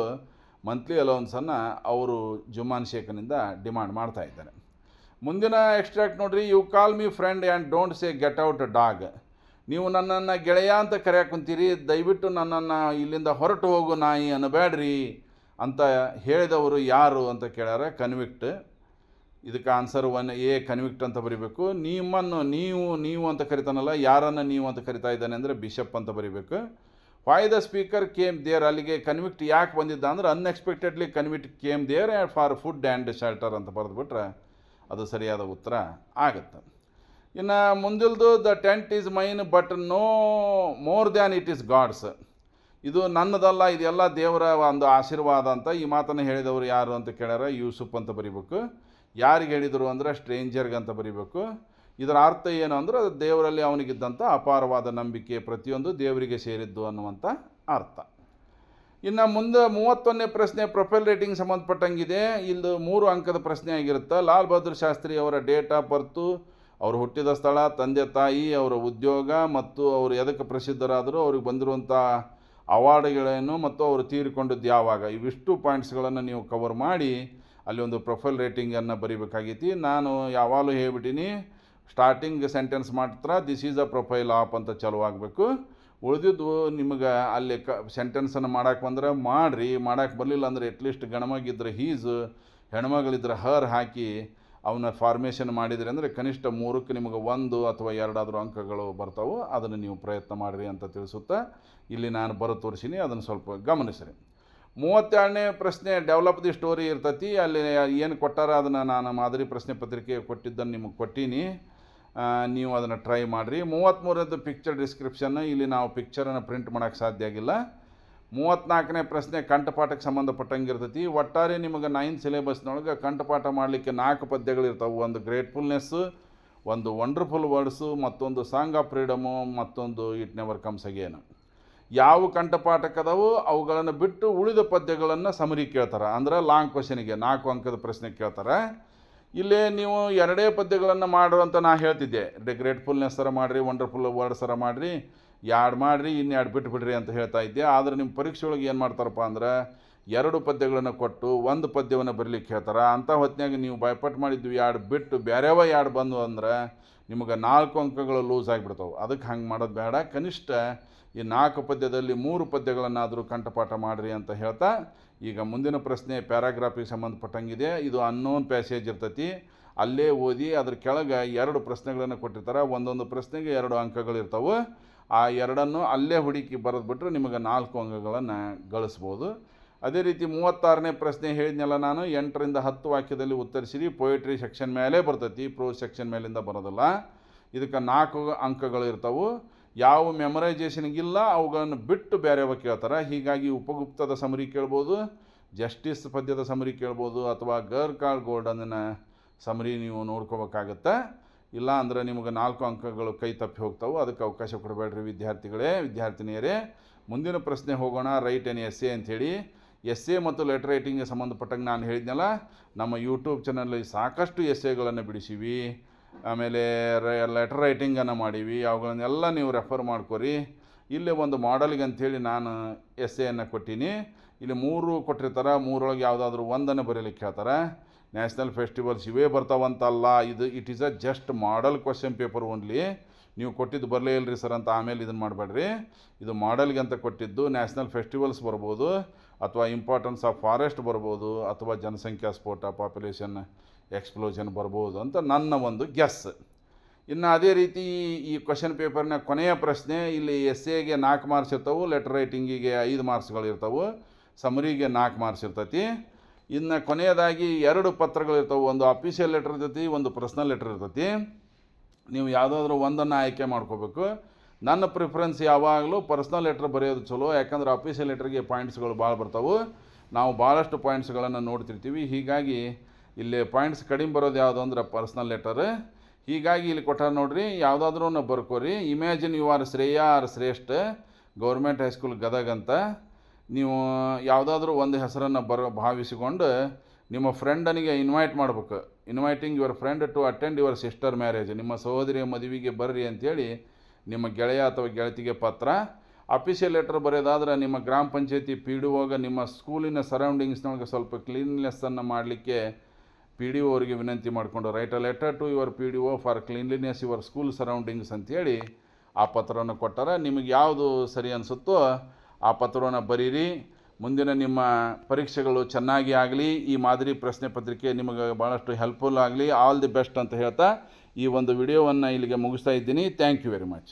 ಮಂತ್ಲಿ ಅಲೌನ್ಸನ್ನು ಅವರು ಜುಮ್ಮಾನ್ ಶೇಖನಿಂದ ಡಿಮಾಂಡ್ ಮಾಡ್ತಾ ಇದ್ದಾರೆ. ಮುಂದಿನ ಎಕ್ಸ್ಟ್ರಾಕ್ಟ್ ನೋಡ್ರಿ. You call me friend and don't say get out dog. ನೀವು ನನ್ನನ್ನು ಗೆಳೆಯ ಅಂತ ಕರೆಯಾಕೊಂತೀರಿ, ದಯವಿಟ್ಟು ನನ್ನನ್ನು ಇಲ್ಲಿಂದ ಹೊರಟು ಹೋಗು ನಾಯಿ ಅನ್ನಬೇಡ್ರಿ ಅಂತ ಹೇಳಿದವರು ಯಾರು ಅಂತ ಕೇಳ್ಯಾರ. ಕನ್ವಿಕ್ಟ್. ಇದಕ್ಕೆ ಆನ್ಸರ್ 1A ಕನ್ವಿಕ್ಟ್ ಅಂತ ಬರೀಬೇಕು. ನಿಮ್ಮನ್ನು ನೀವು ಅಂತ ಕರಿತಾನಲ್ಲ, ಯಾರನ್ನು ನೀವು ಅಂತ ಕರಿತಾ ಇದ್ದಾನೆ ಅಂದರೆ ಬಿಷಪ್ ಅಂತ ಬರೀಬೇಕು. Why the speaker came there? ಅಲ್ಲಿಗೆ ಕನ್ವಿಕ್ಟ್ ಯಾಕೆ ಬಂದಿದ್ದ ಅಂದ್ರೆ unexpectedly convict came there for food and shelter ಅಂತ ಬರೆದುಬಿಟ್ರೆ ಅದು ಸರಿಯಾದ ಉತ್ತರ ಆಗುತ್ತೆ. ಇನ್ನು ಮುಂದಿಲ್ದು the tent is mine but no more than it is God's. ಇದು ನನ್ನದಲ್ಲ, ಇದೆಲ್ಲ ದೇವರ ಒಂದು ಆಶೀರ್ವಾದ ಅಂತ ಈ ಮಾತನ್ನು ಹೇಳಿದವರು ಯಾರು ಅಂತ ಕೇಳ್ಯಾರ. ಯೂಸುಫ್ ಅಂತ ಬರೀಬೇಕು. ಯಾರಿಗೆ ಹೇಳಿದರು ಅಂದರೆ ಸ್ಟ್ರೇಂಜರ್ಗೆ ಅಂತ ಬರೀಬೇಕು. ಇದರ ಅರ್ಥ ಏನು ಅಂದರೆ ದೇವರಲ್ಲಿ ಅವನಿಗಿದ್ದಂಥ ಅಪಾರವಾದ ನಂಬಿಕೆ ಪ್ರತಿಯೊಂದು ದೇವರಿಗೆ ಸೇರಿದ್ದು ಅನ್ನುವಂಥ ಅರ್ಥ. ಇನ್ನು ಮುಂದೆ 31ನೇ ಪ್ರಶ್ನೆ ಪ್ರೊಫೈಲ್ ರೇಟಿಂಗ್ ಸಂಬಂಧಪಟ್ಟಂಗಿದೆ. ಇಲ್ಲಿ 3 ಅಂಕದ ಪ್ರಶ್ನೆ ಆಗಿರುತ್ತೆ. ಲಾಲ್ ಬಹದ್ದೂರ್ ಶಾಸ್ತ್ರಿ ಅವರ ಡೇಟ್ ಆಫ್ ಬರ್ತು, ಅವರು ಹುಟ್ಟಿದ ಸ್ಥಳ, ತಂದೆ ತಾಯಿ, ಅವರ ಉದ್ಯೋಗ ಮತ್ತು ಅವರು ಎದಕ್ಕೆ ಪ್ರಸಿದ್ಧರಾದರು, ಅವ್ರಿಗೆ ಬಂದಿರುವಂಥ ಅವಾರ್ಡ್ಗಳೇನು ಮತ್ತು ಅವರು ತೀರಿಕೊಂಡಿದ್ದು ಯಾವಾಗ, ಇವಿಷ್ಟು ಪಾಯಿಂಟ್ಸ್ಗಳನ್ನು ನೀವು ಕವರ್ ಮಾಡಿ ಅಲ್ಲಿ ಒಂದು ಪ್ರೊಫೈಲ್ ರೇಟಿಂಗನ್ನು ಬರೀಬೇಕಾಗೈತಿ. ನಾನು ಯಾವಾಗಲೂ ಹೇಳ್ಬಿಟ್ಟಿನಿ, ಸ್ಟಾರ್ಟಿಂಗ್ ಸೆಂಟೆನ್ಸ್ ಮಾತ್ರ this is a profile of ಅಂತ ಚಾಲು ಆಗಬೇಕು. ಉಳಿದಿದ್ದು ನಿಮಗೆ ಅಲ್ಲಿ ಸೆಂಟೆನ್ಸನ್ನು ಮಾಡೋಕ್ಕೆ ಬಂದರೆ ಮಾಡಿರಿ, ಮಾಡೋಕ್ಕೆ ಬರಲಿಲ್ಲ ಅಂದರೆ ಅಟ್ಲೀಸ್ಟ್ ಗಣಮಗಿದ್ರೆ ಹೀಸ್, ಹೆಣ್ಮಗಳಿದ್ರೆ ಹರ್ ಹಾಕಿ ಅವನ್ನ ಫಾರ್ಮೇಷನ್ ಮಾಡಿದ್ರಿ ಅಂದರೆ ಕನಿಷ್ಠ 3ಕ್ಕೆ ನಿಮಗೆ 1 ಅಥವಾ 2 ಅಂಕಗಳು ಬರ್ತಾವೆ. ಅದನ್ನು ನೀವು ಪ್ರಯತ್ನ ಮಾಡಿರಿ ಅಂತ ತಿಳಿಸುತ್ತಾ ಇಲ್ಲಿ ನಾನು ತೋರಿಸಿನಿ, ಅದನ್ನು ಸ್ವಲ್ಪ ಗಮನಿಸ್ರಿ. 32ನೇ ಪ್ರಶ್ನೆ ಡೆವಲಪ್ ದಿ ಸ್ಟೋರಿ ಇರ್ತೈತಿ. ಅಲ್ಲಿ ಏನು ಕೊಟ್ಟಾರ ಅದನ್ನು ನಾನು ಮಾದರಿ ಪ್ರಶ್ನೆ ಪತ್ರಿಕೆ ಕೊಟ್ಟಿದ್ದನ್ನು ನಿಮಗೆ ಕೊಟ್ಟೀನಿ, ನೀವು ಅದನ್ನು ಟ್ರೈ ಮಾಡಿರಿ. 33ನೇದು ಪಿಕ್ಚರ್ ಡಿಸ್ಕ್ರಿಪ್ಷನ್. ಇಲ್ಲಿ ನಾವು ಪಿಕ್ಚರನ್ನು ಪ್ರಿಂಟ್ ಮಾಡೋಕ್ಕೆ ಸಾಧ್ಯ ಆಗಿಲ್ಲ. 34ನೇ ಪ್ರಶ್ನೆ ಕಂಠಪಾಠಕ್ಕೆ ಸಂಬಂಧಪಟ್ಟಂಗೆ ಇರ್ತೈತಿ. ಒಟ್ಟಾರೆ ನಿಮಗೆ 9th ಸಿಲೆಬಸ್ನೊಳಗೆ ಕಂಠಪಾಠ ಮಾಡಲಿಕ್ಕೆ 4 ಪದ್ಯಗಳಿರ್ತಾವೆ. ಒಂದು ಗ್ರೇಟ್ಫುಲ್ನೆಸ್ಸು, ಒಂದು ವಂಡರ್ಫುಲ್ ವರ್ಡ್ಸು, ಮತ್ತೊಂದು ಸಾಂಗ್ ಆಫ್ ಫ್ರೀಡಮು, ಮತ್ತೊಂದು ಇಟ್ ನೆವರ್ ಕಮ್ಸ್ ಅಗೇನ್. ಯಾವ ಕಂಠಪಾಠಕ್ಕದವು ಅವುಗಳನ್ನು ಬಿಟ್ಟು ಉಳಿದ ಪದ್ಯಗಳನ್ನು ಸಮರಿ ಕೇಳ್ತಾರೆ. ಅಂದ್ರೆ ಲಾಂಗ್ ಕ್ವಶನಿಗೆ 4 ಅಂಕದ ಪ್ರಶ್ನೆ ಕೇಳ್ತಾರೆ. ಇಲ್ಲೇ ನೀವು 2 ಪದ್ಯಗಳನ್ನು ಮಾಡುವಂತ ನಾ ಹೇಳ್ತಿದ್ದೆ. ಗ್ರೇಟ್ಫುಲ್ನೆಸ್ ಥರ ಮಾಡಿರಿ, ವಂಡರ್ಫುಲ್ ವರ್ಡ್ಸ್ ಥರ ಮಾಡಿರಿ, 2 ಮಾಡಿರಿ, ಇನ್ನು 2 ಬಿಟ್ಬಿಡ್ರಿ ಅಂತ ಹೇಳ್ತಾ ಇದ್ದೆ. ಆದರೆ ನಿಮ್ಮ ಪರೀಕ್ಷೆ ಒಳಗೆ ಏನು ಮಾಡ್ತಾರಪ್ಪ ಅಂದ್ರೆ 2 ಪದ್ಯಗಳನ್ನು ಕೊಟ್ಟು 1 ಪದ್ಯವನ್ನು ಬರಲಿಕ್ಕೆ ಹೇಳ್ತಾರೆ. ಅಂಥ ಹೊತ್ತಿನಾಗ ನೀವು ಭಯಪಟ್ಟು ಮಾಡಿದ್ವಿ 2 ಬಿಟ್ಟು ಬೇರೆವ 2 ಬಂದು ಅಂದ್ರೆ ನಿಮಗೆ 4 ಅಂಕಗಳು ಲೂಸ್ ಆಗಿಬಿಡ್ತಾವೆ. ಅದಕ್ಕೆ ಹಂಗೆ ಮಾಡೋದು ಬೇಡ. ಕನಿಷ್ಠ ಈ 4 ಪದ್ಯದಲ್ಲಿ 3 ಪದ್ಯಗಳನ್ನಾದರೂ ಕಂಠಪಾಠ ಮಾಡಿರಿ ಅಂತ ಹೇಳ್ತಾ ಈಗ ಮುಂದಿನ ಪ್ರಶ್ನೆ ಪ್ಯಾರಾಗ್ರಾಫಿಗೆ ಸಂಬಂಧಪಟ್ಟಂಗಿದೆ. ಇದು ಅನ್ನೋನ್ ಪ್ಯಾಸೇಜ್ ಇರ್ತೈತಿ, ಅಲ್ಲೇ ಓದಿ ಅದ್ರ ಕೆಳಗೆ 2 ಪ್ರಶ್ನೆಗಳನ್ನು ಕೊಟ್ಟಿರ್ತಾರೆ. ಒಂದೊಂದು ಪ್ರಶ್ನೆಗೆ 2 ಅಂಕಗಳಿರ್ತವೆ. ಆ 2ನ್ನು ಅಲ್ಲೇ ಹುಡುಕಿ ಬರೆದ್ಬಿಟ್ರೆ ನಿಮಗೆ 4 ಅಂಕಗಳನ್ನು ಗಳಿಸ್ಬೋದು. ಅದೇ ರೀತಿ 36ನೇ ಪ್ರಶ್ನೆ ಹೇಳಿದ್ನಲ್ಲ ನಾನು, 8ರಿಂದ 10 ವಾಕ್ಯದಲ್ಲಿ ಉತ್ತರಿಸಿರಿ. ಪೊಯಿಟ್ರಿ ಸೆಕ್ಷನ್ ಮೇಲೆ ಬರ್ತೈತಿ, ಪ್ರೋಸ್ ಸೆಕ್ಷನ್ ಮೇಲಿಂದ ಬರೋದಿಲ್ಲ. ಇದಕ್ಕೆ 4 ಅಂಕಗಳು ಇರ್ತವೆ. ಯಾವ ಮೆಮರೈಸೇಷನ್ಗಿಲ್ಲ ಅವುಗಳನ್ನು ಬಿಟ್ಟು ಬೇರೆಯವ ಕೇಳ್ತಾರೆ. ಹೀಗಾಗಿ ಉಪಗುಪ್ತದ ಸಮರಿ ಕೇಳ್ಬೋದು, ಜಸ್ಟಿಸ್ ಪದ್ಯದ ಸಮರಿ ಕೇಳ್ಬೋದು, ಅಥವಾ ಗರ್ ಕಾಲ್ ಗೋಲ್ಡನ್ನ ಸಮರಿ ನೀವು ನೋಡ್ಕೋಬೇಕಾಗತ್ತೆ. ಇಲ್ಲ ಅಂದರೆ ನಿಮಗೆ 4 ಅಂಕಗಳು ಕೈ ತಪ್ಪಿ ಹೋಗ್ತಾವೆ. ಅದಕ್ಕೆ ಅವಕಾಶ ಕೊಡಬೇಡ್ರಿ ವಿದ್ಯಾರ್ಥಿನಿಯರೇ. ಮುಂದಿನ ಪ್ರಶ್ನೆ ಹೋಗೋಣ. ರೈಟ್ ಎನ್ ಎಸ್ಸೆ ಅಂಥೇಳಿ. ಎಸ್ಸೆ ಮತ್ತು ಲೆಟರ್ ರೈಟಿಂಗ್ಗೆ ಸಂಬಂಧಪಟ್ಟಂಗೆ ನಾನು ಹೇಳಿದ್ನಲ್ಲ, ನಮ್ಮ ಯೂಟ್ಯೂಬ್ ಚಾನಲಲ್ಲಿ ಸಾಕಷ್ಟು ಎಸ್ಸೆಗಳನ್ನು ಬಿಡಿಸಿವಿ. ಆಮೇಲೆ ಲೆಟರ್ ರೈಟಿಂಗನ್ನು ಮಾಡೀವಿ. ಅವುಗಳನ್ನೆಲ್ಲ ನೀವು ರೆಫರ್ ಮಾಡ್ಕೊರಿ. ಇಲ್ಲಿ ಒಂದು ಮಾಡೆಲ್ಗೆ ಅಂಥೇಳಿ ನಾನು ಎಸ್ಸೆಯನ್ನು ಕೊಟ್ಟೀನಿ. ಇಲ್ಲಿ 3 ಕೊಟ್ಟಿರ್ತಾರೆ. 3ರೊಳಗೆ ಯಾವುದಾದ್ರೂ ಒಂದನ್ನು ಬರೀಲಿಕ್ಕೆ ಹೇಳ್ತಾರೆ. ನ್ಯಾಷನಲ್ ಫೆಸ್ಟಿವಲ್ಸ್ ಇವೇ ಬರ್ತಾವಂತಲ್ಲ, it is a just model question paper only. ನೀವು ಕೊಟ್ಟಿದ್ದು ಬರಲೇ ಇಲ್ಲರಿ ಸರ್ ಅಂತ ಆಮೇಲೆ ಇದನ್ನು ಮಾಡಬೇಡ್ರಿ. ಇದು ಮಾಡೆಲ್ಗೆ ಅಂತ ಕೊಟ್ಟಿದ್ದು. ನ್ಯಾಷನಲ್ ಫೆಸ್ಟಿವಲ್ಸ್ ಬರ್ಬೋದು, ಅಥವಾ ಇಂಪಾರ್ಟೆನ್ಸ್ ಆಫ್ ಫಾರೆಸ್ಟ್ ಬರ್ಬೋದು, ಅಥವಾ ಜನಸಂಖ್ಯಾ ಸ್ಫೋಟ ಪಾಪ್ಯುಲೇಷನ್ ಎಕ್ಸ್ಪ್ಲೋಷನ್ ಬರ್ಬೋದು ಅಂತ ನನ್ನ ಒಂದು ಗೆಸ್. ಇನ್ನು ಅದೇ ರೀತಿ ಈ ಕ್ವಶನ್ ಪೇಪರ್ನ ಕೊನೆಯ ಪ್ರಶ್ನೆ, ಇಲ್ಲಿ ಎಸ್ಸೆಗೆ 4 ಮಾರ್ಕ್ಸ್ ಇರ್ತವೆ, ಲೆಟರ್ ರೈಟಿಂಗಿಗೆ 5 ಮಾರ್ಕ್ಸ್ಗಳು ಇರ್ತವೆ, ಸಮರಿಗೆ 4 ಮಾರ್ಕ್ಸ್ ಇರ್ತೈತಿ. ಇನ್ನು ಕೊನೆಯದಾಗಿ 2 ಪತ್ರಗಳಿರ್ತವೆ. ಒಂದು ಅಫಿಷಿಯಲ್ ಲೆಟರ್ ಇರ್ತೈತಿ, ಒಂದು ಪರ್ಸ್ನಲ್ ಲೆಟರ್ ಇರ್ತೈತಿ. ನೀವು ಯಾವುದಾದ್ರೂ ಒಂದನ್ನು ಆಯ್ಕೆ ಮಾಡ್ಕೋಬೇಕು. ನನ್ನ ಪ್ರಿಫರೆನ್ಸ್ ಯಾವಾಗಲೂ ಪರ್ಸ್ನಲ್ ಲೆಟ್ರ್ ಬರೆಯೋದು ಚಲೋ. ಯಾಕಂದ್ರೆ ಅಫಿಷಿಯಲ್ ಲೆಟ್ರಿಗೆ ಪಾಯಿಂಟ್ಸ್ಗಳು ಭಾಳ ಬರ್ತಾವೆ. ನಾವು ಭಾಳಷ್ಟು ಪಾಯಿಂಟ್ಸ್ಗಳನ್ನು ನೋಡ್ತಿರ್ತೀವಿ. ಹೀಗಾಗಿ ಇಲ್ಲಿ ಪಾಯಿಂಟ್ಸ್ ಕಡಿಮೆ ಬರೋದು ಯಾವುದು ಅಂದ್ರೆ ಪರ್ಸ್ನಲ್ ಲೆಟರ್. ಹೀಗಾಗಿ ಇಲ್ಲಿ ಕೊಟ್ಟಾರ ನೋಡ್ರಿ, ಯಾವುದಾದ್ರೂ ಬರ್ಕೋರಿ. Imagine you are Shreya or Shreshtha, government high school Gadag ಅಂತ. ನೀವು ಯಾವುದಾದ್ರೂ ಒಂದು ಹೆಸರನ್ನು ಭಾವಿಸಿಕೊಂಡು ನಿಮ್ಮ ಫ್ರೆಂಡನಿಗೆ ಇನ್ವೈಟ್ ಮಾಡ್ಬೇಕು. Inviting your friend to attend your sister marriage. ನಿಮ್ಮ ಸಹೋದರಿಯ ಮದುವೆಗೆ ಬರ್ರಿ ಅಂಥೇಳಿ ನಿಮ್ಮ ಗೆಳೆಯ ಅಥವಾ ಗೆಳತಿಗೆ ಪತ್ರ. ಅಫಿಷಿಯಲ್ ಲೆಟರ್ ಬರೆಯೋದಾದ್ರೆ ನಿಮ್ಮ ಗ್ರಾಮ ಪಂಚಾಯತಿ ಪಿ ಡಿ ಒಗೆ ನಿಮ್ಮ ಸ್ಕೂಲಿನ ಸರೌಂಡಿಂಗ್ಸ್ನೊಳಗೆ ಸ್ವಲ್ಪ ಕ್ಲೀನ್ನೆಸ್ಸನ್ನು ಮಾಡಲಿಕ್ಕೆ ಪಿ ಡಿ ಒ ಅವರಿಗೆ ವಿನಂತಿ ಮಾಡಿಕೊಂಡು write a letter to your P D O for cleanliness your school surroundings ಅಂಥೇಳಿ ಆ ಪತ್ರವನ್ನು ಕೊಟ್ಟಾರ. ನಿಮಗೆ ಯಾವುದು ಸರಿ ಅನಿಸುತ್ತೋ ಆ ಪತ್ರವನ್ನು ಬರೀರಿ. ಮುಂದಿನ ನಿಮ್ಮ ಪರೀಕ್ಷೆಗಳು ಚೆನ್ನಾಗಿ ಆಗಲಿ. ಈ ಮಾದರಿ ಪ್ರಶ್ನೆ ಪತ್ರಿಕೆ ನಿಮಗೆ ಭಾಳಷ್ಟು ಹೆಲ್ಪ್ಫುಲ್ ಆಗಲಿ. ಆಲ್ ದಿ ಬೆಸ್ಟ್ ಅಂತ ಹೇಳ್ತಾ ಈ ಒಂದು ವಿಡಿಯೋವನ್ನು ಇಲ್ಲಿಗೆ ಮುಗಿಸ್ತಾ ಇದ್ದೀನಿ. Thank you very much.